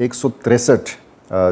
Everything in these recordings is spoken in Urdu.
163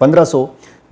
1500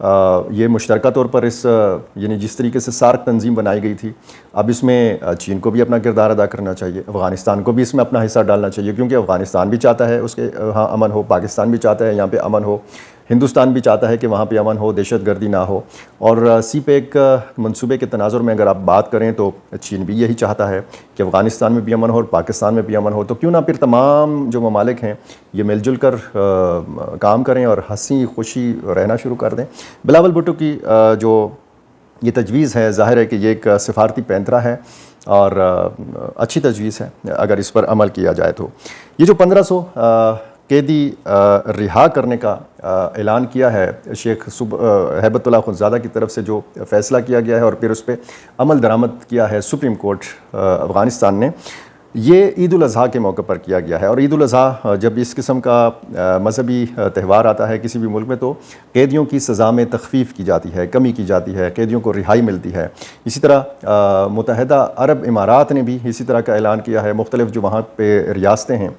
یہ مشترکہ طور پر اس یعنی جس طریقے سے سارک تنظیم بنائی گئی تھی، اب اس میں چین کو بھی اپنا کردار ادا کرنا چاہیے، افغانستان کو بھی اس میں اپنا حصہ ڈالنا چاہیے، کیونکہ افغانستان بھی چاہتا ہے اس کے ہاں امن ہو، پاکستان بھی چاہتا ہے یہاں پہ امن ہو، ہندوستان بھی چاہتا ہے کہ وہاں پہ امن ہو، دہشت گردی نہ ہو۔ اور سی پیک منصوبے کے تناظر میں اگر آپ بات کریں تو چین بھی یہی چاہتا ہے کہ افغانستان میں بھی امن ہو اور پاکستان میں بھی امن ہو، تو کیوں نہ پھر تمام جو ممالک ہیں یہ مل جل کر کام کریں اور ہنسی خوشی رہنا شروع کر دیں۔ بلاول بھٹو کی جو یہ تجویز ہے، ظاہر ہے کہ یہ ایک سفارتی پینترا ہے اور اچھی تجویز ہے اگر اس پر عمل کیا جائے تو۔ یہ جو 1500 قیدی رہا کرنے کا اعلان کیا ہے شیخ ہیبت اللہ اخندزادہ کی طرف سے، جو فیصلہ کیا گیا ہے اور پھر اس پہ عمل درآمد کیا ہے سپریم کورٹ افغانستان نے، یہ عید الاضحیٰ کے موقع پر کیا گیا ہے۔ اور عید الاضحیٰ جب اس قسم کا مذہبی تہوار آتا ہے کسی بھی ملک میں تو قیدیوں کی سزا میں تخفیف کی جاتی ہے، کمی کی جاتی ہے، قیدیوں کو رہائی ملتی ہے۔ اسی طرح متحدہ عرب امارات نے بھی اسی طرح کا اعلان کیا ہے، مختلف جو وہاں پہ ریاستیں ہیں،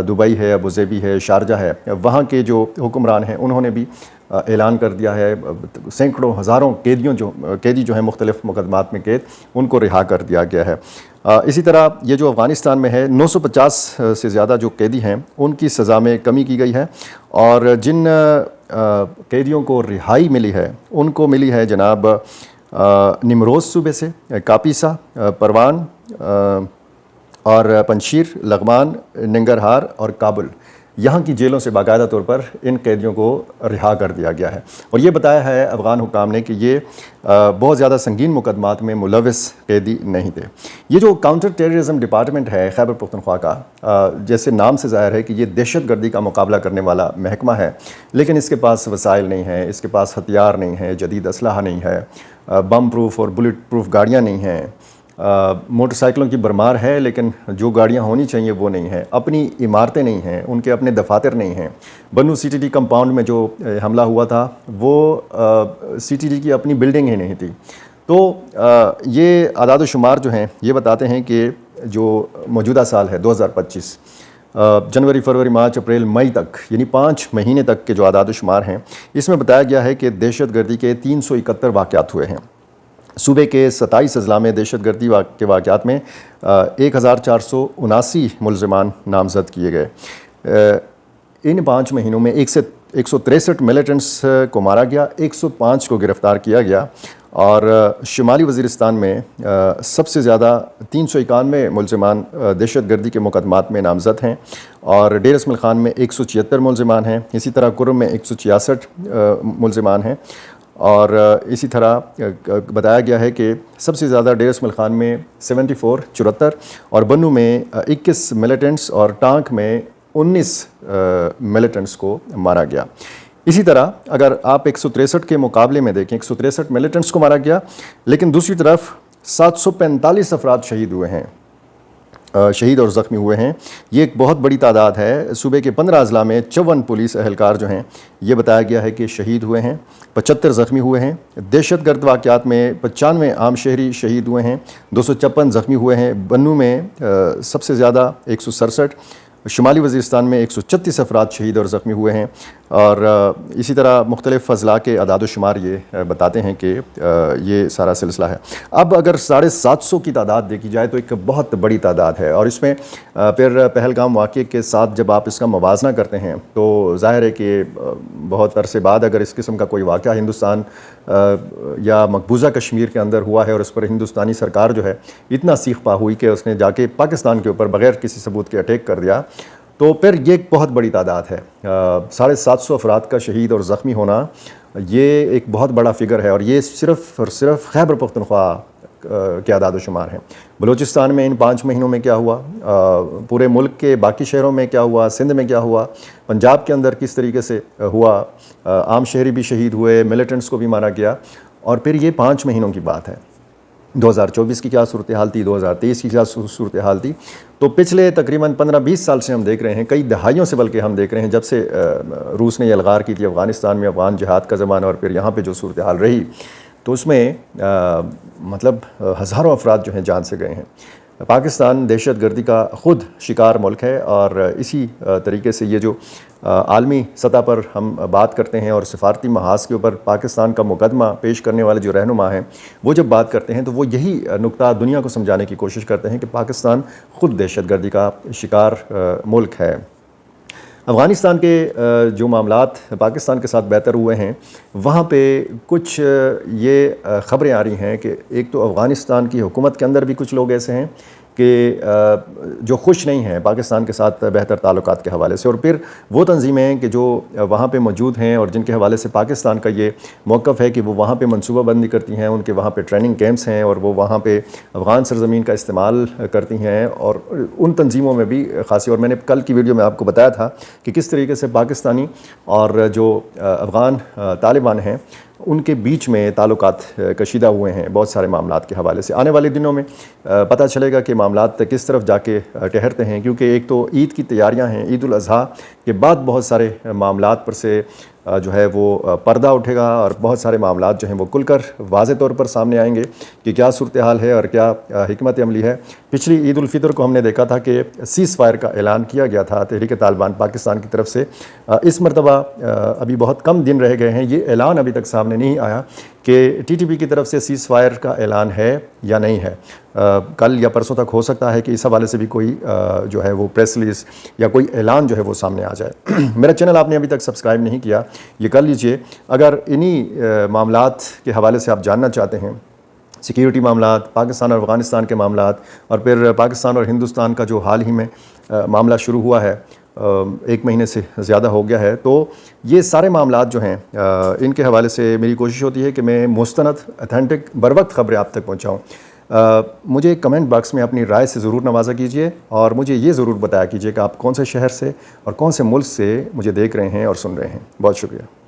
دبئی ہے، ابوظہبی ہے، شارجہ ہے، وہاں کے جو حکمران ہیں انہوں نے بھی اعلان کر دیا ہے، سینکڑوں ہزاروں قیدی جو ہیں مختلف مقدمات میں قید، ان کو رہا کر دیا گیا ہے۔ اسی طرح یہ جو افغانستان میں ہے 950 سے زیادہ جو قیدی ہیں ان کی سزا میں کمی کی گئی ہے، اور جن قیدیوں کو رہائی ملی ہے ان کو ملی ہے جناب نمروز صوبے سے، کاپیسا، پروان اور پنشیر، لغمان، ننگرہار اور کابل، یہاں کی جیلوں سے باقاعدہ طور پر ان قیدیوں کو رہا کر دیا گیا ہے۔ اور یہ بتایا ہے افغان حکام نے کہ یہ بہت زیادہ سنگین مقدمات میں ملوث قیدی نہیں تھے۔ یہ جو کاؤنٹر ٹیررزم ڈپارٹمنٹ ہے خیبر پختونخوا کا، جیسے نام سے ظاہر ہے کہ یہ دہشت گردی کا مقابلہ کرنے والا محکمہ ہے، لیکن اس کے پاس وسائل نہیں ہیں، اس کے پاس ہتھیار نہیں ہے، جدید اسلحہ نہیں ہے، بم پروف اور بلٹ پروف گاڑیاں نہیں ہیں، موٹر سائیکلوں کی بھرمار ہے لیکن جو گاڑیاں ہونی چاہیے وہ نہیں ہیں، اپنی عمارتیں نہیں ہیں، ان کے اپنے دفاتر نہیں ہیں۔ بنو سی ٹی ڈی کمپاؤنڈ میں جو حملہ ہوا تھا وہ سی ٹی ڈی کی اپنی بلڈنگ ہی نہیں تھی۔ تو یہ اعداد و شمار جو ہیں یہ بتاتے ہیں کہ جو موجودہ سال ہے 2025، جنوری، فروری، مارچ، اپریل، مئی تک، یعنی 5 مہینے تک کے جو اعداد و شمار ہیں، اس میں بتایا گیا ہے کہ دہشت گردی کے 371 واقعات ہوئے ہیں۔ صوبے کے 27 اضلاع میں دہشت گردی کے واقعات میں 1479 ملزمان نامزد کیے گئے۔ ان 5 مہینوں میں 163 ملیٹنٹس کو مارا گیا، 105 کو گرفتار کیا گیا، اور شمالی وزیرستان میں سب سے زیادہ 391 ملزمان دہشت گردی کے مقدمات میں نامزد ہیں، اور ڈیر اسماعیل خان میں 176 ملزمان ہیں، اسی طرح کرم میں 166 ملزمان ہیں، اور اسی طرح بتایا گیا ہے کہ سب سے زیادہ ڈیر اسماعیل خان میں 74 اور بنو میں 21 ملیٹنٹس اور ٹانک میں 19 ملیٹنٹس کو مارا گیا۔ اسی طرح اگر آپ 163 کے مقابلے میں دیکھیں، 163 ملیٹنٹس کو مارا گیا، لیکن دوسری طرف 745 افراد شہید ہوئے ہیں، شہید اور زخمی ہوئے ہیں۔ یہ ایک بہت بڑی تعداد ہے۔ صوبے کے 15 اضلاع میں 54 پولیس اہلکار جو ہیں یہ بتایا گیا ہے کہ شہید ہوئے ہیں، 75 زخمی ہوئے ہیں۔ دہشت گرد واقعات میں 95 عام شہری شہید ہوئے ہیں، 256 زخمی ہوئے ہیں۔ بنو میں سب سے زیادہ 167، شمالی وزیرستان میں 136 افراد شہید اور زخمی ہوئے ہیں، اور اسی طرح مختلف اضلاع کے اعداد و شمار یہ بتاتے ہیں کہ یہ سارا سلسلہ ہے۔ اب اگر 750 کی تعداد دیکھی جائے تو ایک بہت بڑی تعداد ہے، اور اس میں پھر پہلگام واقعے کے ساتھ جب آپ اس کا موازنہ کرتے ہیں تو ظاہر ہے کہ بہت عرصے بعد اگر اس قسم کا کوئی واقعہ ہندوستان یا مقبوضہ کشمیر کے اندر ہوا ہے اور اس پر ہندوستانی سرکار جو ہے اتنا سیخ پا ہوئی کہ اس نے جا کے پاکستان کے اوپر بغیر کسی ثبوت کے اٹیک کر دیا، تو پھر یہ ایک بہت بڑی تعداد ہے۔ 750 افراد کا شہید اور زخمی ہونا یہ ایک بہت بڑا فگر ہے، اور یہ صرف اور صرف خیبر پختونخوا کے اعداد و شمار ہیں۔ بلوچستان میں ان 5 مہینوں میں کیا ہوا، پورے ملک کے باقی شہروں میں کیا ہوا، سندھ میں کیا ہوا، پنجاب کے اندر کس طریقے سے ہوا، عام شہری بھی شہید ہوئے، ملیٹنٹس کو بھی مارا گیا، اور پھر یہ 5 مہینوں کی بات ہے۔ 2024 کی کیا صورتحال تھی، 2023 کی کیا صورتحال تھی، تو پچھلے تقریباً 15-20 سال سے ہم دیکھ رہے ہیں، کئی دہائیوں سے بلکہ ہم دیکھ رہے ہیں، جب سے روس نے یہ الغار کی تھی افغانستان میں، افغان جہاد کا زمانہ، اور پھر یہاں پہ جو صورتحال رہی، تو اس میں مطلب ہزاروں افراد جو ہیں جان سے گئے ہیں۔ پاکستان دہشت گردی کا خود شکار ملک ہے، اور اسی طریقے سے یہ جو عالمی سطح پر ہم بات کرتے ہیں اور سفارتی محاذ کے اوپر پاکستان کا مقدمہ پیش کرنے والے جو رہنما ہیں وہ جب بات کرتے ہیں تو وہ یہی نقطہ دنیا کو سمجھانے کی کوشش کرتے ہیں کہ پاکستان خود دہشت گردی کا شکار ملک ہے۔ افغانستان کے جو معاملات پاکستان کے ساتھ بہتر ہوئے ہیں وہاں پہ کچھ یہ خبریں آ رہی ہیں کہ ایک تو افغانستان کی حکومت کے اندر بھی کچھ لوگ ایسے ہیں کہ جو خوش نہیں ہیں پاکستان کے ساتھ بہتر تعلقات کے حوالے سے، اور پھر وہ تنظیمیں کہ جو وہاں پہ موجود ہیں اور جن کے حوالے سے پاکستان کا یہ موقف ہے کہ وہ وہاں پہ منصوبہ بندی کرتی ہیں، ان کے وہاں پہ ٹریننگ کیمپس ہیں اور وہ وہاں پہ افغان سرزمین کا استعمال کرتی ہیں، اور ان تنظیموں میں بھی خاصی، اور میں نے کل کی ویڈیو میں آپ کو بتایا تھا کہ کس طریقے سے پاکستانی اور جو افغان طالبان ہیں ان کے بیچ میں تعلقات کشیدہ ہوئے ہیں بہت سارے معاملات کے حوالے سے۔ آنے والے دنوں میں پتہ چلے گا کہ معاملات کس طرف جا کے ٹہرتے ہیں، کیونکہ ایک تو عید کی تیاریاں ہیں، عید الاضحیٰ کے بعد بہت سارے معاملات پر سے جو ہے وہ پردہ اٹھے گا اور بہت سارے معاملات جو ہیں وہ کھل کر واضح طور پر سامنے آئیں گے کہ کیا صورتحال ہے اور کیا حکمت عملی ہے۔ پچھلی عید الفطر کو ہم نے دیکھا تھا کہ سیز فائر کا اعلان کیا گیا تھا تحریک طالبان پاکستان کی طرف سے۔ اس مرتبہ ابھی بہت کم دن رہ گئے ہیں، یہ اعلان ابھی تک سامنے نہیں آیا کہ ٹی ٹی پی کی طرف سے سیز فائر کا اعلان ہے یا نہیں ہے۔ کل یا پرسوں تک ہو سکتا ہے کہ اس حوالے سے بھی کوئی جو ہے وہ پریس ریلیز یا کوئی اعلان جو ہے وہ سامنے آ جائے۔ میرا چینل آپ نے ابھی تک سبسکرائب نہیں کیا، یہ کر لیجئے۔ اگر انہی معاملات کے حوالے سے آپ جاننا چاہتے ہیں، سیکیورٹی معاملات، پاکستان اور افغانستان کے معاملات، اور پھر پاکستان اور ہندوستان کا جو حال ہی میں معاملہ شروع ہوا ہے، 1 مہینے سے زیادہ ہو گیا ہے، تو یہ سارے معاملات جو ہیں ان کے حوالے سے میری کوشش ہوتی ہے کہ میں مستند، اتھینٹک، بروقت خبریں آپ تک پہنچاؤں۔ مجھے کمنٹ باکس میں اپنی رائے سے ضرور نوازا کیجئے اور مجھے یہ ضرور بتایا کیجئے کہ آپ کون سے شہر سے اور کون سے ملک سے مجھے دیکھ رہے ہیں اور سن رہے ہیں۔ بہت شکریہ۔